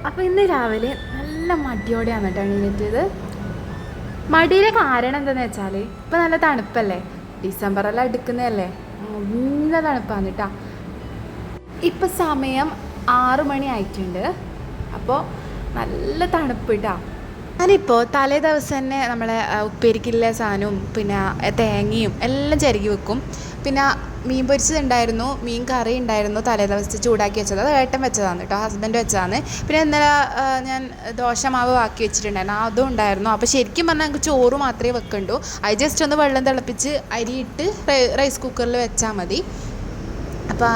അപ്പോൾ ഇന്ന് രാവിലെ നല്ല മടിയോടെയാണ് കേട്ടോ എണീറ്റത്. മടിയുടെ കാരണം എന്താണെന്ന് വെച്ചാൽ ഇപ്പോൾ നല്ല തണുപ്പല്ലേ, ഡിസംബറെല്ലാം എടുക്കുന്നതല്ലേ, നല്ല തണുപ്പാണ് കേട്ടോ. ഇപ്പം സമയം 6 മണി ആയിട്ടുണ്ട്. അപ്പോൾ നല്ല തണുപ്പ് കേട്ടോ. ഞാനിപ്പോൾ തലേ ദിവസം തന്നെ നമ്മളെ ഉപ്പേരിക്കുള്ള സാധനവും പിന്നെ തേങ്ങയും എല്ലാം ചിരകി വെക്കും. പിന്നെ മീൻ പൊരിച്ചതുണ്ടായിരുന്നു, മീൻ കറി ഉണ്ടായിരുന്നു, തലേ ദിവസത്തെ ചൂടാക്കി വെച്ചത്. അത് ഏട്ടൻ വെച്ചതാണ് കേട്ടോ, ഹസ്ബൻഡ് വെച്ചതാണ്. പിന്നെ ഇന്നലെ ഞാൻ ദോശ മാവ് ആക്കി വെച്ചിട്ടുണ്ടായിരുന്നു, അതും ഉണ്ടായിരുന്നു. അപ്പോൾ ശരിക്കും പറഞ്ഞാൽ ഞങ്ങൾക്ക് ചോറ് മാത്രമേ വെക്കണ്ടൂ. അത് ജസ്റ്റ് ഒന്ന് വെള്ളം തിളപ്പിച്ച് അരിയിട്ട് റൈസ് കുക്കറിൽ വെച്ചാൽ മതി. അപ്പോൾ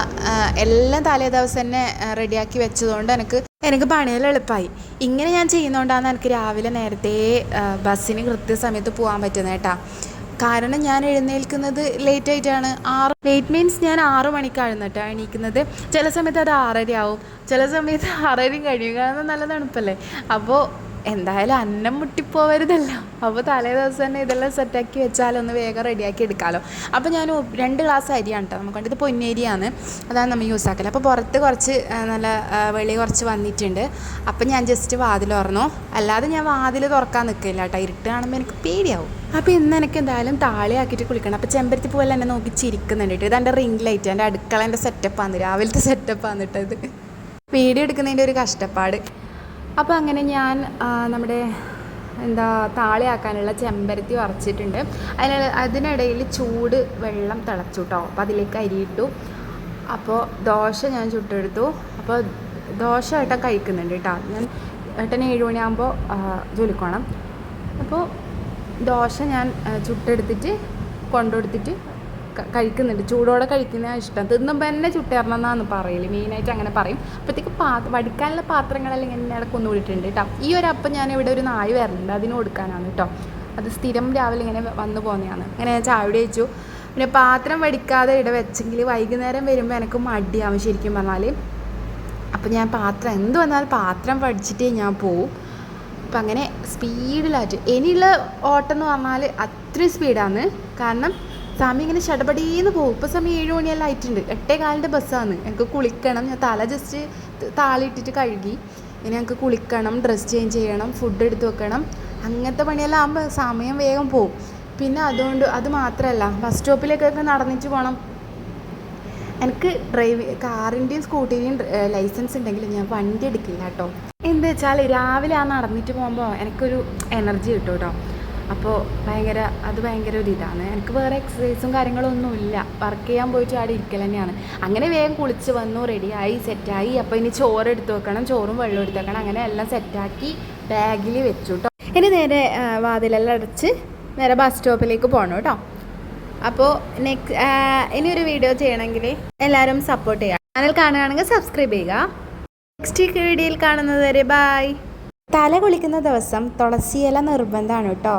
എല്ലാം തലേ ദിവസം തന്നെ റെഡിയാക്കി വെച്ചതുകൊണ്ട് എനിക്ക് പണിയെല്ലാം എളുപ്പമായി. ഇങ്ങനെ ഞാൻ ചെയ്യുന്നതുകൊണ്ടാണ് എനിക്ക് രാവിലെ നേരത്തെ ബസ്സിന് കൃത്യസമയത്ത് പോകാൻ പറ്റുന്നത് കേട്ടോ. കാരണം ഞാൻ എഴുന്നേൽക്കുന്നത് ലേറ്റായിട്ടാണ്. ലേറ്റ് മീൻസ് ഞാൻ 6 മണിക്കാണ് കേട്ടോ എണീക്കുന്നത്. ചില സമയത്ത് അത് 6:30 ആവും, ചില സമയത്ത് 6:30 കഴിയും, കാരണം നല്ല തണുപ്പല്ലേ. അപ്പോൾ എന്തായാലും അന്നം മുട്ടിപ്പോവരുതല്ലോ. അപ്പോൾ തലേ ദിവസം തന്നെ ഇതെല്ലാം സെറ്റാക്കി വെച്ചാലൊന്ന് വേഗം റെഡിയാക്കി എടുക്കാമല്ലോ. അപ്പോൾ ഞാൻ 2 ഗ്ലാസ് അരിയാണ് കേട്ടോ നമുക്ക് വേണ്ടത്. പൊന്നരിയാണ്, അതാണ് നമ്മൾ യൂസ് ആക്കല്. അപ്പോൾ പുറത്ത് കുറച്ച് നല്ല വെളി കുറച്ച് വന്നിട്ടുണ്ട്. അപ്പം ഞാൻ ജസ്റ്റ് വാതിൽ തുറന്നു. അല്ലാതെ ഞാൻ വാതിൽ തുറക്കാൻ നിൽക്കില്ല കേട്ടോ, ഇരുട്ട് കാണുമ്പോൾ എനിക്ക് പേടിയാവും. അപ്പോൾ ഇന്ന് എനിക്ക് എന്തായാലും താളിയാക്കിയിട്ട് കുളിക്കണം. അപ്പോൾ ചെമ്പരത്തി പൂവെല്ലാം എന്നെ നോക്കി ചിരിക്കുന്നുണ്ട് കേട്ടോ. ഇതെൻ്റെ റിംഗ് ലൈറ്റ്, എൻ്റെ അടുക്കളേൻ്റെ സെറ്റപ്പാണ്, രാവിലത്തെ സെറ്റപ്പാണ് കേട്ടോ ഇത്. വീഡിയോ എടുക്കുന്നതിൻ്റെ ഒരു കഷ്ടപ്പാട്. അപ്പോൾ അങ്ങനെ ഞാൻ നമ്മുടെ താളിയാക്കാനുള്ള ചെമ്പരത്തി വറച്ചിട്ടുണ്ട്. അതിനിടയിൽ ചൂട് വെള്ളം തിളച്ചു കേട്ടോ. അപ്പോൾ അതിലേക്ക് അരിയിട്ടു. അപ്പോൾ ദോശ ഞാൻ ചുട്ടെടുത്തു. അപ്പോൾ ദോശ ഏട്ടൻ കഴിക്കുന്നുണ്ട് കേട്ടോ. ഏട്ടൻ 7 മണിയാകുമ്പോൾ ജോലിക്ക്. അപ്പോൾ ദോശ ഞാൻ ചുട്ടെടുത്തിട്ട് കൊണ്ടുകൊടുത്തിട്ട് കഴിക്കുന്നുണ്ട്. ചൂടോടെ കഴിക്കുന്നതാണ് ഇഷ്ടം. തിന്നുമ്പോൾ തന്നെ ചുട്ടേറണം എന്നാണ് പറയല്, മെയിനായിട്ട് അങ്ങനെ പറയും. അപ്പോഴത്തേക്ക് വടിക്കാനുള്ള പാത്രങ്ങളെല്ലാം ഇങ്ങനെ ഇടയ്ക്ക് കൊണ്ടുപോയിട്ടുണ്ട് കേട്ടോ. ഈ ഒരു അപ്പം ഞാൻ ഇവിടെ ഒരു നായ് വരലുണ്ട്, അതിന് കൊടുക്കാനാണ് കേട്ടോ. അത് സ്ഥിരം രാവിലെ ഇങ്ങനെ വന്നു പോകുന്നതാണ്. അങ്ങനെ ഞാൻ ചായ വെച്ചു. പിന്നെ പാത്രം വടിക്കാതെ ഇവിടെ വെച്ചെങ്കിൽ വൈകുന്നേരം വരുമ്പോൾ എനിക്ക് മടിയാവും ശരിക്കും പറഞ്ഞാൽ. അപ്പോൾ ഞാൻ പാത്രം എന്ത് വന്നാലും പാത്രം വടിച്ചിട്ടേ ഞാൻ പോവും. അപ്പം അങ്ങനെ സ്പീഡിലായിട്ട് ഇനിയുള്ള ഓട്ടം എന്ന് പറഞ്ഞാൽ അത്രയും സ്പീഡാണ്. കാരണം സമയം ഇങ്ങനെ ഷടപടീന്ന് പോകും. ഇപ്പോൾ സമയം 7 മണിയെല്ലാം ആയിട്ടുണ്ട്. 8:15 ബസ്സാണ്. എനിക്ക് കുളിക്കണം. ഞാൻ തല ജസ്റ്റ് താളിയിട്ടിട്ട് കഴുകി. ഇനി ഞങ്ങൾക്ക് കുളിക്കണം, ഡ്രസ്സ് ചേഞ്ച് ചെയ്യണം, ഫുഡ് എടുത്ത് വെക്കണം. അങ്ങനത്തെ പണിയെല്ലാം ആകുമ്പോൾ സമയം വേഗം പോകും. പിന്നെ അത് മാത്രമല്ല, ബസ് സ്റ്റോപ്പിലേക്കൊക്കെ നടന്നിട്ട് പോകണം. എനിക്ക് കാറിൻ്റെയും സ്കൂട്ടറിൻ്റെയും ലൈസൻസ് ഉണ്ടെങ്കിൽ ഞാൻ വണ്ടി എടുക്കില്ല കേട്ടോ. എന്താ വെച്ചാൽ രാവിലെ നടന്നിട്ട് പോകുമ്പോൾ എനിക്കൊരു എനർജി കിട്ടും കേട്ടോ. അപ്പോൾ ഭയങ്കര ഒരു ഇതാണ്. എനിക്ക് വേറെ എക്സസൈസും കാര്യങ്ങളൊന്നുമില്ല. വർക്ക് ചെയ്യാൻ പോയിട്ട് അവിടെ ഇരിക്കൽ തന്നെയാണ്. അങ്ങനെ വേഗം കുളിച്ച് വന്നു, റെഡിയായി, സെറ്റായി. അപ്പോൾ ഇനി ചോറ് എടുത്ത് വെക്കണം, ചോറും വെള്ളം എടുത്ത് വെക്കണം. അങ്ങനെ എല്ലാം സെറ്റാക്കി ബാഗിൽ വെച്ചു കേട്ടോ. ഇനി നേരെ വാതിലെല്ലാം അടച്ച് നേരെ ബസ് സ്റ്റോപ്പിലേക്ക് പോകണം കേട്ടോ. അപ്പോൾ ഇനിയൊരു വീഡിയോ ചെയ്യണമെങ്കിൽ എല്ലാവരും സപ്പോർട്ട് ചെയ്യുക. ചാനൽ കാണുകയാണെങ്കിൽ സബ്സ്ക്രൈബ് ചെയ്യുക. നെക്സ്റ്റ് വീഡിയോയിൽ കാണുന്നത് വരെ ബൈ. തല കുളിക്കുന്ന ദിവസം തുളസിയില നിർബന്ധമാണ് കേട്ടോ.